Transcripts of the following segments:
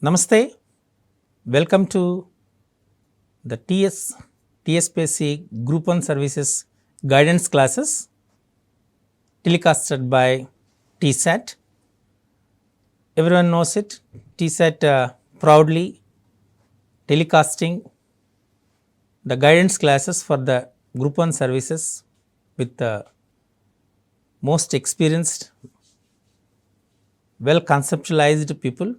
Namaste, welcome to the Tspsc Group 1 Services guidance classes telecasted by TSAT. Everyone knows it, TSAT proudly telecasting the guidance classes for the Group 1 services with the most experienced, well conceptualized people.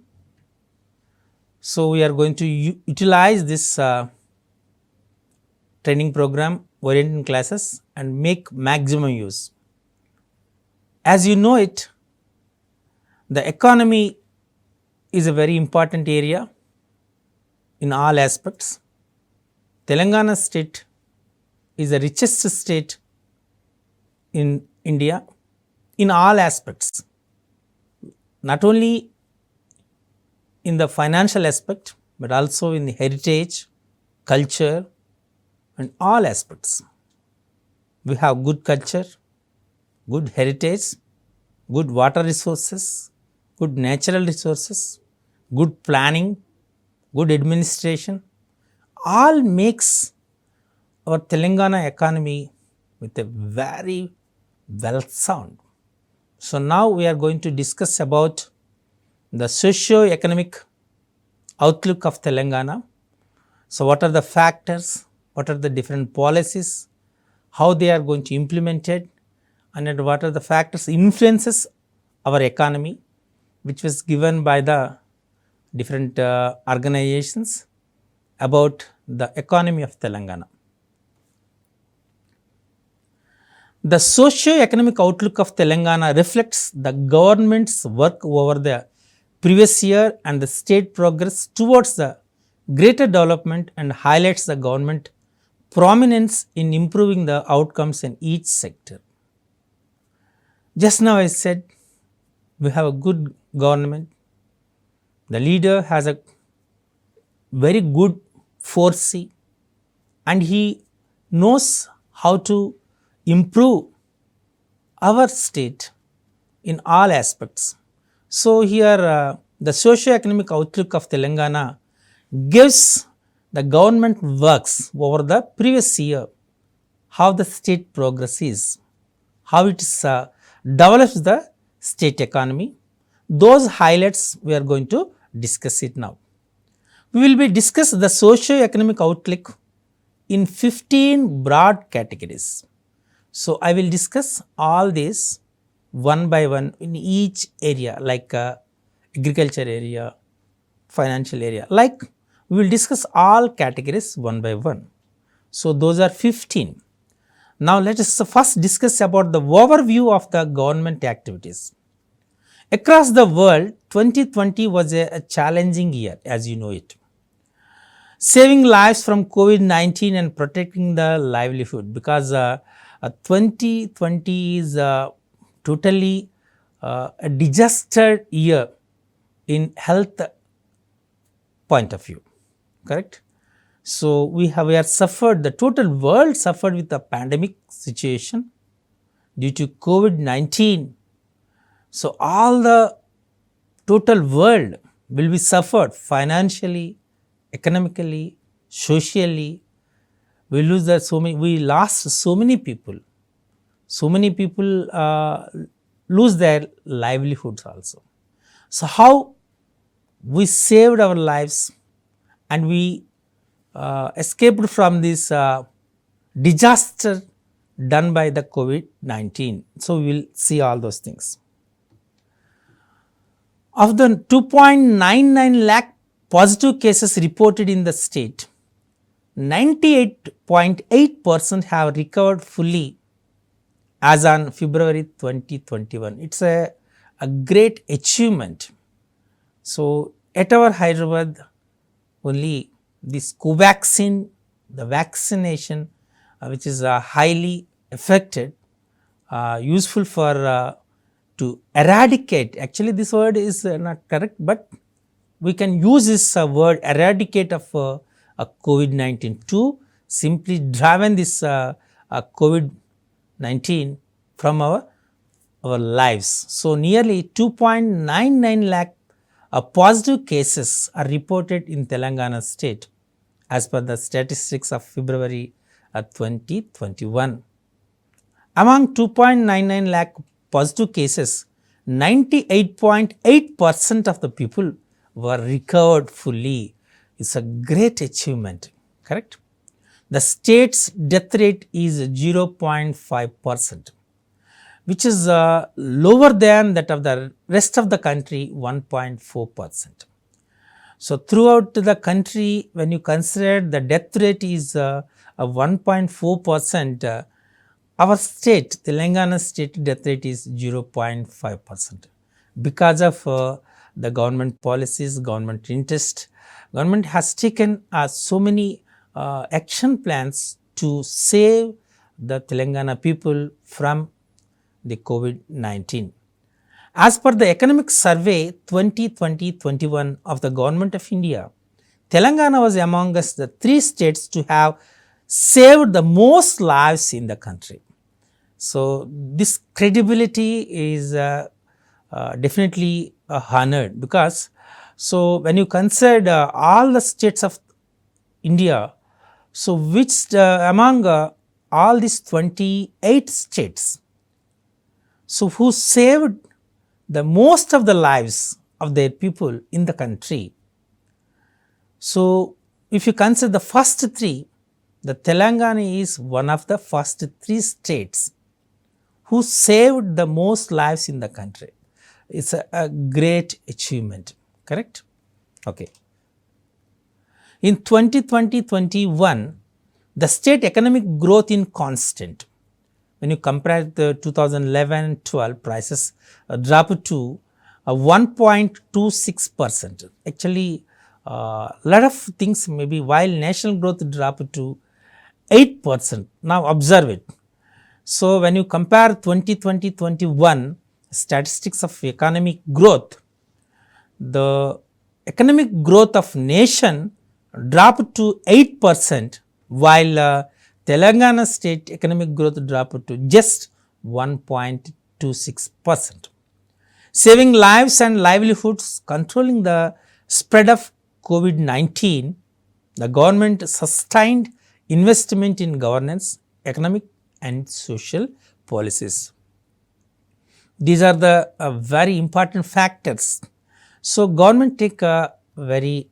So, we are going to utilize this training program oriented classes and make maximum use. As you know it, the economy is a very important area in all aspects. Telangana state is the richest state in India in all aspects, not only in the financial aspect, but also in the heritage, culture and all aspects. We have good culture, good heritage, good water resources, good natural resources, good planning, good administration, all makes our Telangana economy with a very well sound. So, now we are going to discuss about the socio-economic outlook of Telangana. So, what are the factors, what are the different policies, how they are going to implement it, and what are the factors influences our economy, which was given by the different organizations about the economy of Telangana. The socio-economic outlook of Telangana reflects the government's work over the previous year and the state progress towards the greater development and highlights the government prominence in improving the outcomes in each sector. Just now I said we have a good government, the leader has a very good foresight and he knows how to improve our state in all aspects. So, here the socio-economic outlook of Telangana gives the government works over the previous year, how the state progress is, how it develops the state economy. Those highlights we are going to discuss it now. We will be discuss the socio-economic outlook in 15 broad categories. So, I will discuss all these one by one in each area like agriculture area, financial area, like we will discuss all categories one by one. So, those are 15. Now, let us first discuss about the overview of the government activities. Across the world, 2020 was a challenging year as you know it. Saving lives from COVID-19 and protecting the livelihood, because 2020 is totally a disaster year in health point of view, correct? So, we have suffered, the total world suffered with the pandemic situation due to COVID-19. So, all the total world will be suffered financially, economically, socially. We lost so many people. So many people lose their livelihoods also. So, how we saved our lives and we escaped from this disaster done by the COVID-19. So, we will see all those things. Of the 2.99 lakh positive cases reported in the state, 98.8% have recovered fully as on February 2021. It's a great achievement. So, at our Hyderabad, only this Covaxin, the vaccination which is highly effective, useful for to eradicate, actually this word is not correct, but we can use this word eradicate of COVID-19 to simply driven this COVID-19 from our lives. So, nearly 2.99 lakh positive cases are reported in Telangana state as per the statistics of February 2021. Among 2.99 lakh positive cases, 98.8% of the people were recovered fully. It's a great achievement, correct? The state's death rate is 0.5%, which is lower than that of the rest of the country, 1.4%. So, throughout the country, when you consider the death rate is 1.4%, our state, Telangana state death rate is 0.5%. Because of the government policies, government interest, government has taken so many action plans to save the Telangana people from the COVID-19. As per the economic survey 2020-21 of the Government of India, Telangana was amongst the 3 states to have saved the most lives in the country. So, this credibility is definitely honored, because so when you consider all the states of India, so which among all these 28 states, so who saved the most of the lives of their people in the country. So, if you consider the first 3, the Telangana is one of the first 3 states who saved the most lives in the country. It's a great achievement, correct? Okay. In 2020-21, the state economic growth in constant, when you compare the 2011-12 prices dropped to 1.26%. Actually, lot of things maybe, while national growth dropped to 8%. Now observe it. So, when you compare 2020-21 statistics of economic growth, the economic growth of nation dropped to 8%, while Telangana state economic growth dropped to just 1.26%. Saving lives and livelihoods, controlling the spread of COVID-19, the government sustained investment in governance, economic and social policies. These are the very important factors. So, government take a very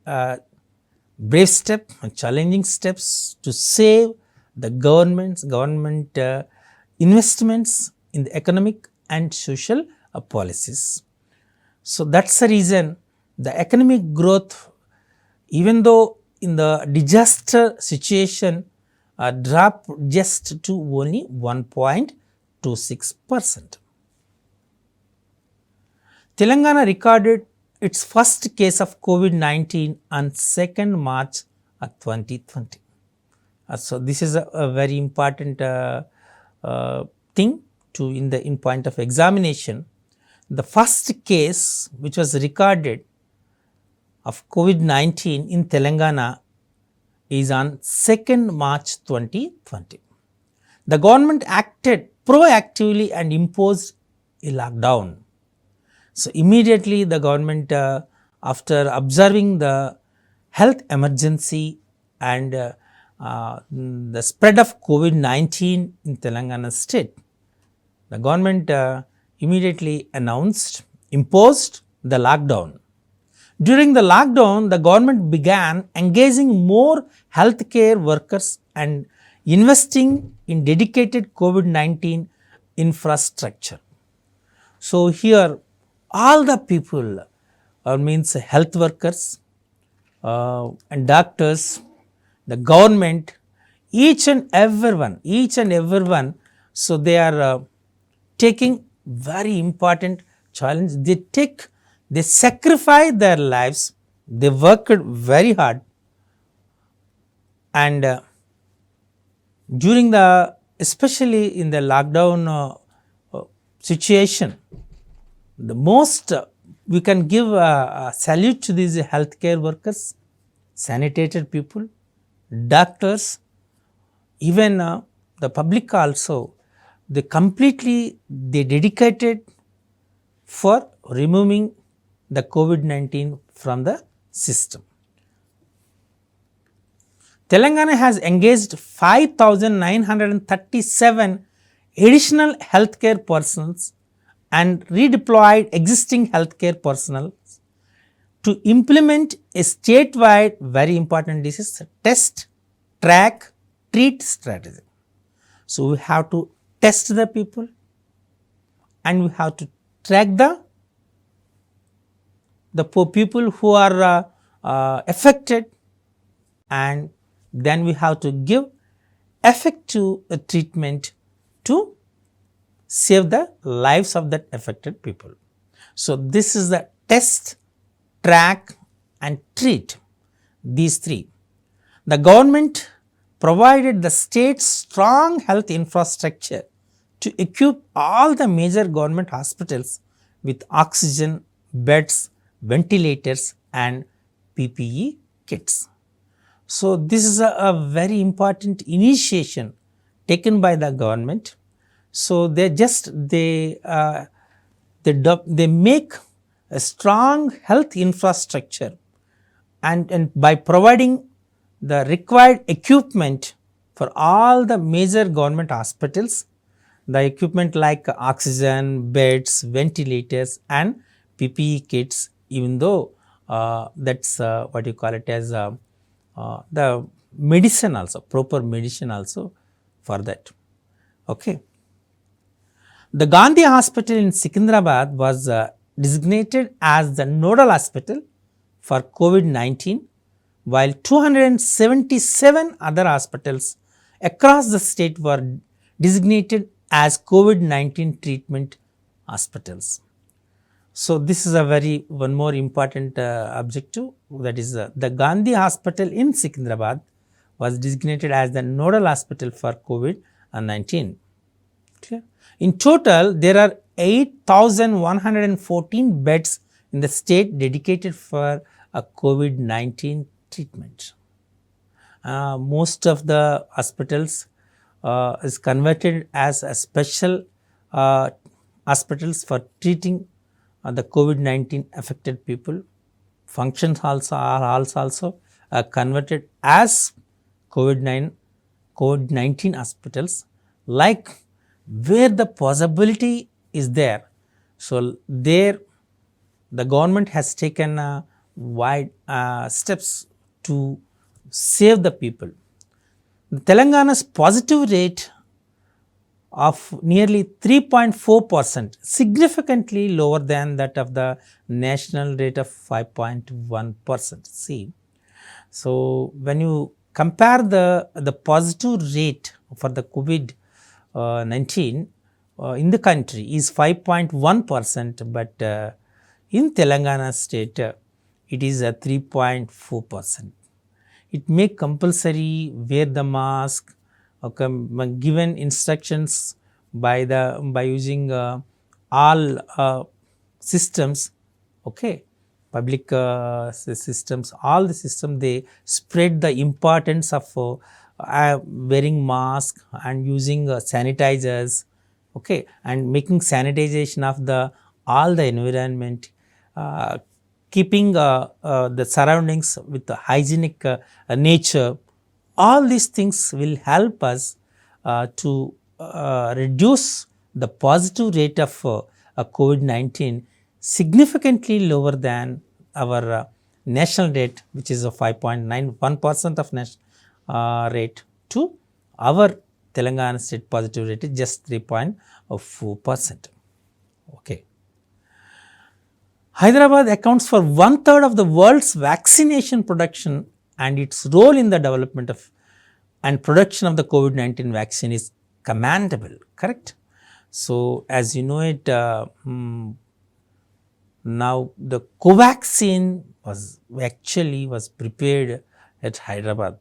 brave step, challenging steps to save the government investments in the economic and social policies. So, that's the reason the economic growth, even though in the disaster situation, dropped just to only 1.26%. Telangana recorded its first case of COVID-19 on 2nd March 2020. So, this is a very important thing to in point of examination. The first case which was recorded of COVID-19 in Telangana is on 2nd March 2020. The government acted proactively and imposed a lockdown. So, immediately the government, after observing the health emergency and the spread of COVID-19 in Telangana state, the government immediately imposed the lockdown. During the lockdown, the government began engaging more healthcare workers and investing in dedicated COVID-19 infrastructure. So, here all the people means health workers and doctors, the government, each and everyone, so they are taking very important challenge. They sacrifice their lives, they worked very hard, and during especially in the lockdown situation, the most we can give a salute to these healthcare workers, sanitary people, doctors, even the public also. They dedicated for removing the COVID-19 from the system. Telangana has engaged 5,937 additional healthcare persons and redeployed existing healthcare personnel to implement a statewide, very important, this is test, track, treat strategy. So, we have to test the people and we have to track the people who are affected, and then we have to give effective treatment to save the lives of that affected people. So, this is the test, track and treat, these three. The government provided the state's strong health infrastructure to equip all the major government hospitals with oxygen, beds, ventilators and PPE kits. So, this is a very important initiation taken by the government. So, they make a strong health infrastructure, and by providing the required equipment for all the major government hospitals, the equipment like oxygen, beds, ventilators and PPE kits, even though that's what you call it as the medicine also, proper medicine also for that. Okay. The Gandhi Hospital in Secunderabad was designated as the nodal hospital for COVID-19, while 277 other hospitals across the state were designated as COVID-19 treatment hospitals. So, this is a one more important objective, that is the Gandhi Hospital in Secunderabad was designated as the nodal hospital for COVID-19. Clear? In total, there are 8,114 beds in the state dedicated for a COVID-19 treatment. Most of the hospitals is converted as a special hospitals for treating the COVID-19 affected people. Functions also are also converted as COVID-19 hospitals, like where the possibility is there. So, there the government has taken wide steps to save the people. Telangana's positive rate of nearly 3.4%, significantly lower than that of the national rate of 5.1%. See, so when you compare the positive rate for the COVID-19 in the country is 5.1%, but in Telangana state it is 3.4%. It may compulsory wear the mask, okay, given instructions by using all systems, okay, public systems, all the systems, they spread the importance of wearing mask and using sanitizers, okay, and making sanitization of all the environment, keeping the surroundings with the hygienic nature. All these things will help us to reduce the positive rate of COVID-19 significantly lower than our national rate, which is a 5.91% of national rate, to our Telangana state positive rate is just 3.4%. Okay. Hyderabad accounts for 1/3 of the world's vaccination production, and its role in the development of and production of the COVID-19 vaccine is commendable, correct? So, as you know it, now the Covaxin was prepared at Hyderabad.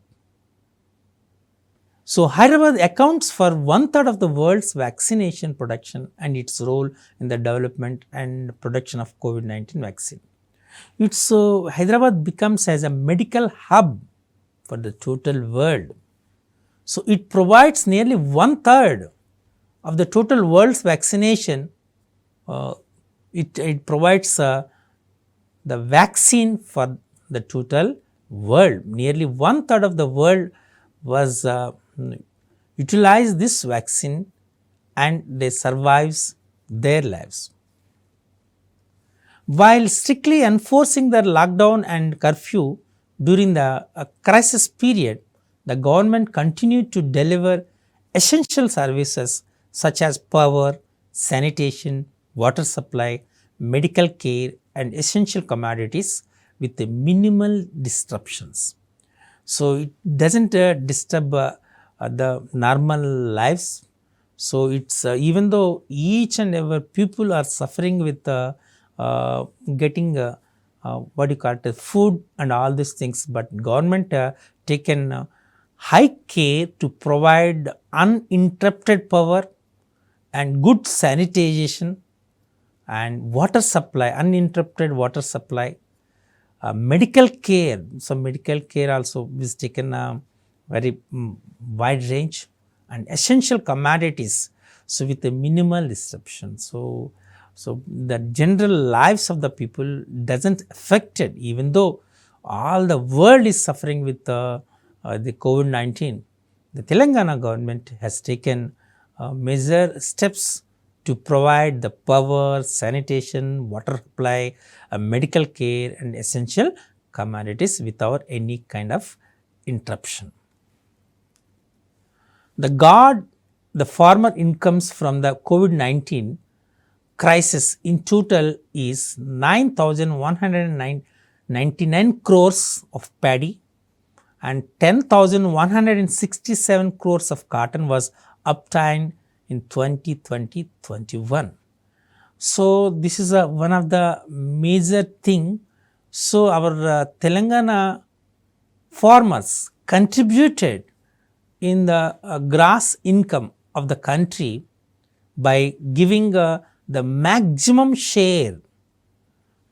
So, Hyderabad accounts for 1/3 of the world's vaccination production and its role in the development and production of COVID-19 vaccine. Hyderabad becomes as a medical hub for the total world. So, it provides nearly 1/3 of the total world's vaccination. It provides the vaccine for the total world. Nearly 1/3 of the world was utilized this vaccine and they survives their lives. While strictly enforcing the lockdown and curfew during the crisis period, the government continued to deliver essential services such as power, sanitation, water supply, medical care and essential commodities with the minimal disruptions. So, it does not disturb the normal lives. So, it is even though each and every people are suffering with getting what you call it, food and all these things, but government taken high care to provide uninterrupted power and good sanitation and water supply, uninterrupted water supply, medical care. So, medical care also is taken very wide range and essential commodities. So, with a minimal disruption. So, the general lives of the people doesn't affected, even though all the world is suffering with the COVID-19. The Telangana government has taken major steps to provide the power, sanitation, water supply, medical care and essential commodities without any kind of interruption. The farmer incomes from the COVID-19 crisis in total is 9,199 crores of paddy and 10,167 crores of cotton was obtained in 2020-21. So, this is one of the major thing. So, our Telangana farmers contributed in the gross income of the country by giving the maximum share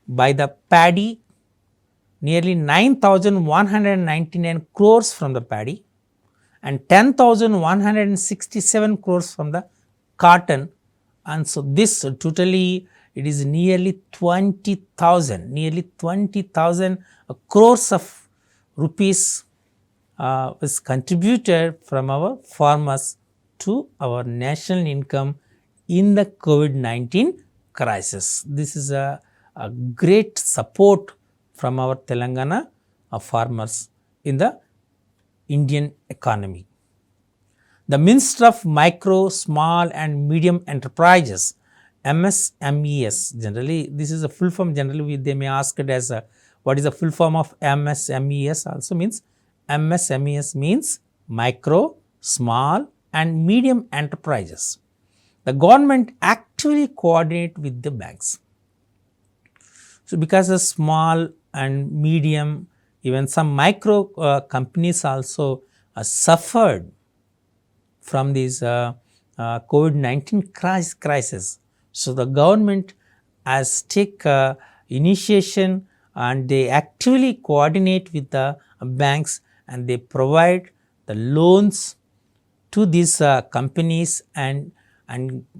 by the paddy, nearly 9,199 crores from the paddy and 10,167 crores from the cotton. And so, this totally it is nearly 20,000 crores of rupees is contributed from our farmers to our national income in the COVID-19 crisis. This is a great support from our Telangana farmers in the Indian economy. The Minister of Micro, Small and Medium Enterprises, MSMEs, generally this is a full form, generally they may ask it as what is the full form of MSMEs, also means MSMEs means Micro, Small and Medium Enterprises. The government actively coordinate with the banks. So, because of small and medium, even some micro companies also suffered from this COVID-19 crisis. So, the government has taken initiation and they actively coordinate with the banks and they provide the loans to these companies and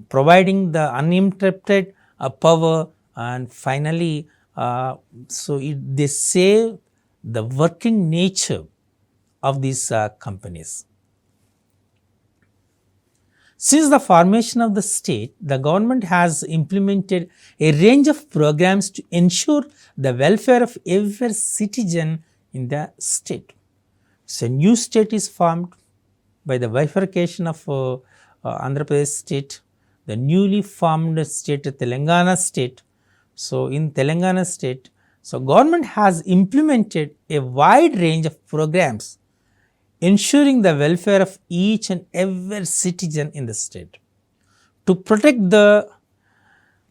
providing the uninterrupted power and finally they save the working nature of these companies. Since the formation of the state, the government has implemented a range of programs to ensure the welfare of every citizen in the state. So, a new state is formed by the bifurcation of Andhra Pradesh state, the newly formed state Telangana state. So, in Telangana state, so government has implemented a wide range of programs ensuring the welfare of each and every citizen in the state. To protect the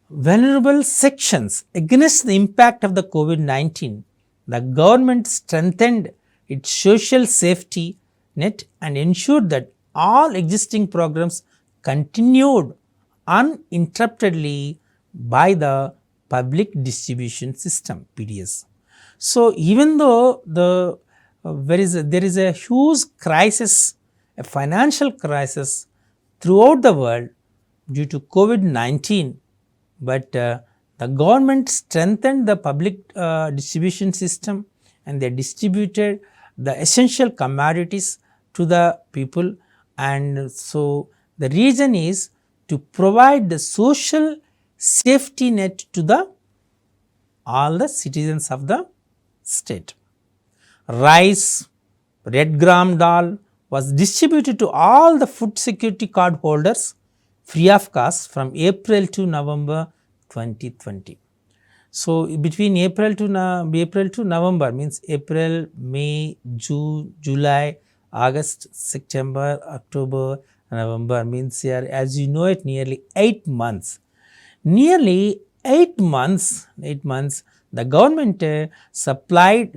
vulnerable sections against the impact of the COVID-19, the government strengthened its social safety net and ensured that all existing programs continued uninterruptedly by the public distribution system PDS. So, even though there is a huge crisis, a financial crisis throughout the world due to COVID-19, but the the government strengthened the public distribution system, and they distributed the essential commodities to the people. And so the reason is to provide the social safety net to all the citizens of the state. Rice, red gram dal was distributed to all the food security card holders free of cost from April to November 2020. So between April to November means April, May, June, July, August, September, October, November means here, as you know it, nearly 8 months. Nearly 8 months, the government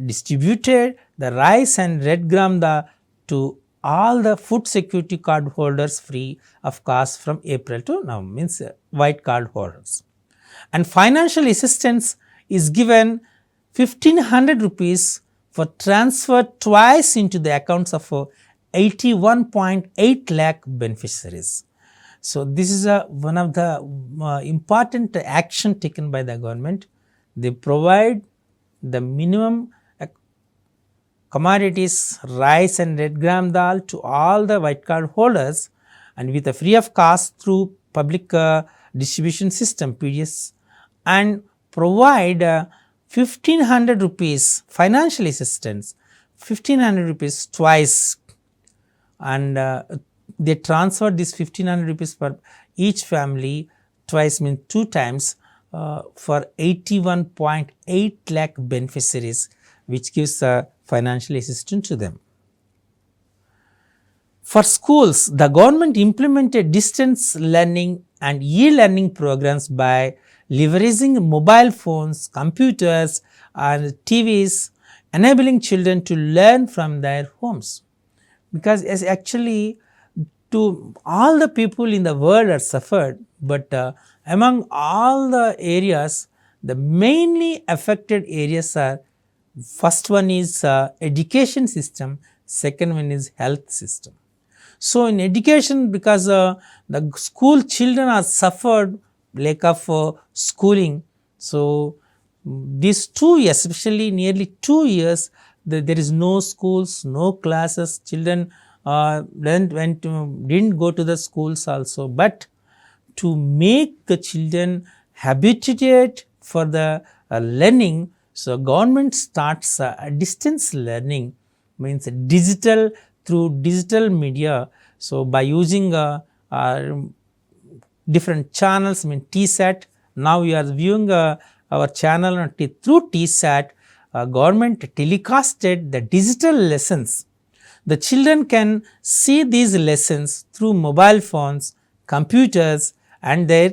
distributed the rice and red gram dal to all the food security card holders free of cost from April to November, means white card holders. And financial assistance is given 1500 rupees for transfer twice into the accounts of 81.8 lakh beneficiaries. So this is one of the important action taken by the government. They provide the minimum commodities, rice and red gram dal to all the white card holders, and with a free of cost through public distribution system PDS, and provide 1500 rupees financial assistance, 1500 rupees twice, and they transfer this 1500 rupees for each family twice, means 2 times, for 81.8 lakh beneficiaries, which gives financial assistance to them. For schools, the government implemented distance learning and e-learning programs by leveraging mobile phones, computers and TVs, enabling children to learn from their homes. Because as actually to all the people in the world are suffered, but among all the areas, the mainly affected areas are, first one is education system, second one is health system. So in education, because the school children are suffered lack of schooling, so these 2 years, especially nearly 2 years, there is no schools, no classes, children didn't go to the schools also. But to make the children habituated for the learning, so government starts distance learning, means digital, through digital media. So by using different channels, mean tsat, now we are viewing our channel through tsat. Government telecasted the digital lessons. The children can see these lessons through mobile phones, computers and their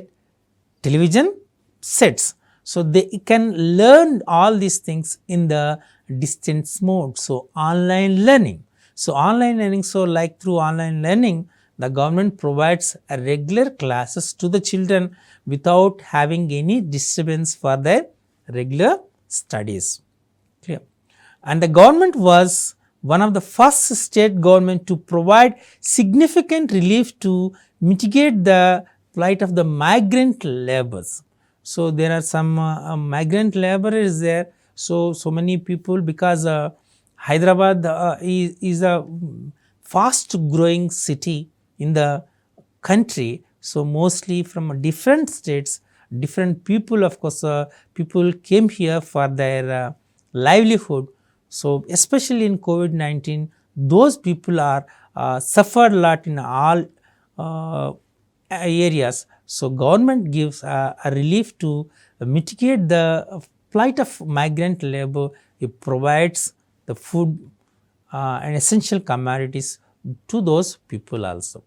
television sets. So they can learn all these things in the distance mode. So online learning. So online learning, so like through online learning, the government provides a regular classes to the children without having any disturbance for their regular studies. Clear? And the government was one of the first state government to provide significant relief to mitigate the plight of the migrant laborers. So there are some migrant laborers there. So many people, because Hyderabad is a fast growing city in the country. So mostly from different states, different people, of course, people came here for their livelihood. So especially in COVID-19, those people are suffered a lot in all areas. So government gives a relief to mitigate the plight of migrant labor. It provides the food and essential commodities to those people also.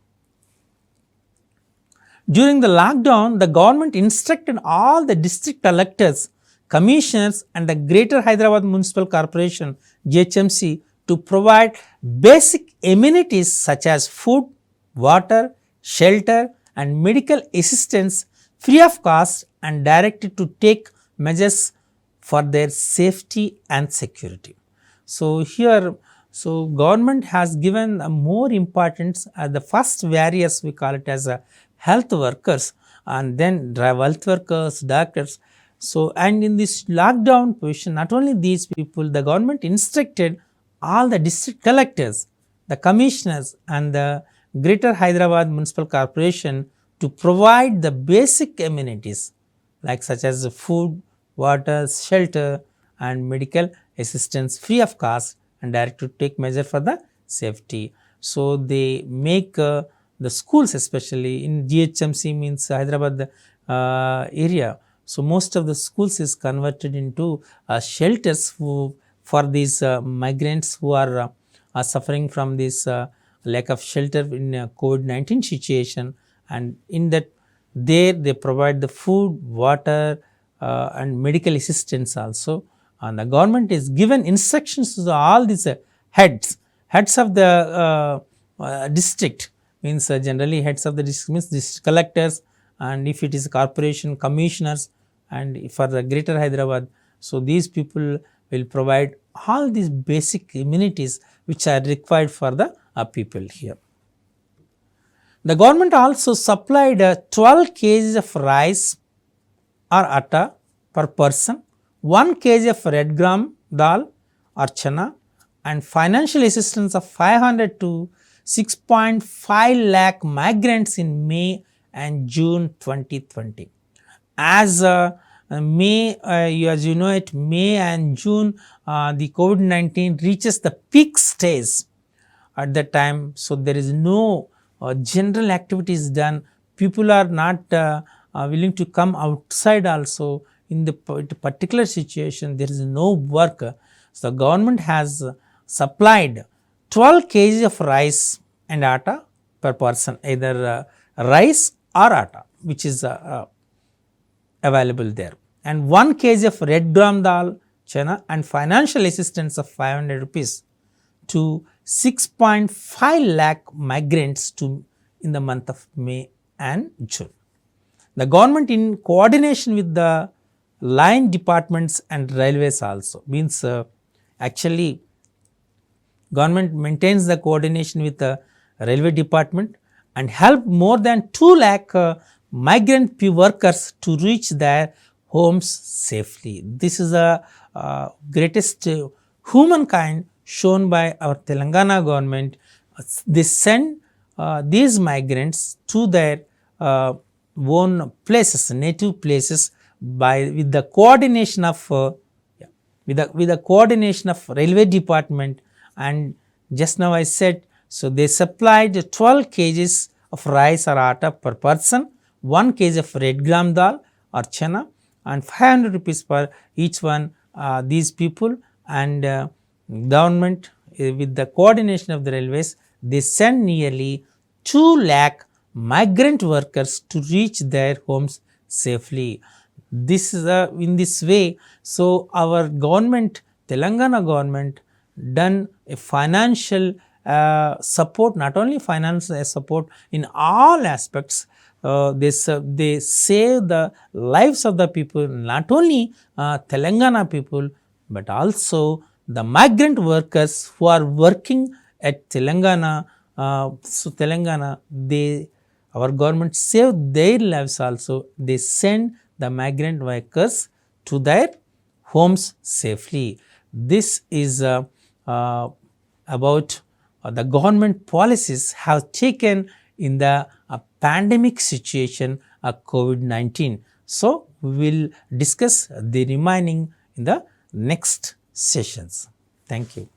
During the lockdown, the government instructed all the district collectors, commissioners and the Greater Hyderabad Municipal Corporation GHMC to provide basic amenities such as food, water, shelter and medical assistance free of cost, and directed to take measures for their safety and security. So here, so government has given more importance as the first various, we call it as a health workers, and then health workers, doctors. So, and in this lockdown position, not only these people, the government instructed all the district collectors, the commissioners and the Greater Hyderabad Municipal Corporation to provide the basic amenities like such as food, water, shelter and medical assistance free of cost and direct to take measure for the safety. So, they make the schools, especially in GHMC means Hyderabad area. So, most of the schools is converted into shelters for these migrants who are suffering from this lack of shelter in COVID-19 situation, and in that there they provide the food, water and medical assistance also. And the government is given instructions to all these heads of the district, means generally heads of the district means district collectors, and if it is corporation, commissioners, and for the Greater Hyderabad. So, these people will provide all these basic amenities which are required for the people here. The government also supplied 12 kg of rice or atta per person, 1 kg of red gram dal or chana, and financial assistance of 500 to 6.5 lakh migrants in May and June 2020. As May, as you know it, May and June, the COVID-19 reaches the peak stage at that time. So, there is no general activities done. People are not willing to come outside also. In the particular situation, there is no work. So, the government has supplied 12 kg of rice and atta per person, either rice or atta, which is available there, and 1 kg of red gram dal, chana, and financial assistance of 500 rupees to 6.5 lakh migrants in the month of May and June. The government, in coordination with the line departments and railways also, means actually government maintains the coordination with the railway department and help more than 2 lakh migrant workers to reach their homes safely. This is the greatest humankind shown by our Telangana government. They send these migrants to their own places, native places, with the coordination of with the coordination of railway department. And just now I said, so they supplied 12 kgs of rice or atta per person, 1 kg of red gram dal or chana, and 500 rupees per each one. These people and government, with the coordination of the railways, they send nearly 2 lakh migrant workers to reach their homes safely. This is in this way. So, our government, Telangana government, done a financial support, not only financial support, in all aspects. They save the lives of the people, not only Telangana people, but also the migrant workers who are working at Telangana. So, Telangana, our government saved their lives also. They send the migrant workers to their homes safely. This is about the government policies have taken in the pandemic situation of COVID-19. So, we will discuss the remaining in the next sessions. Thank you.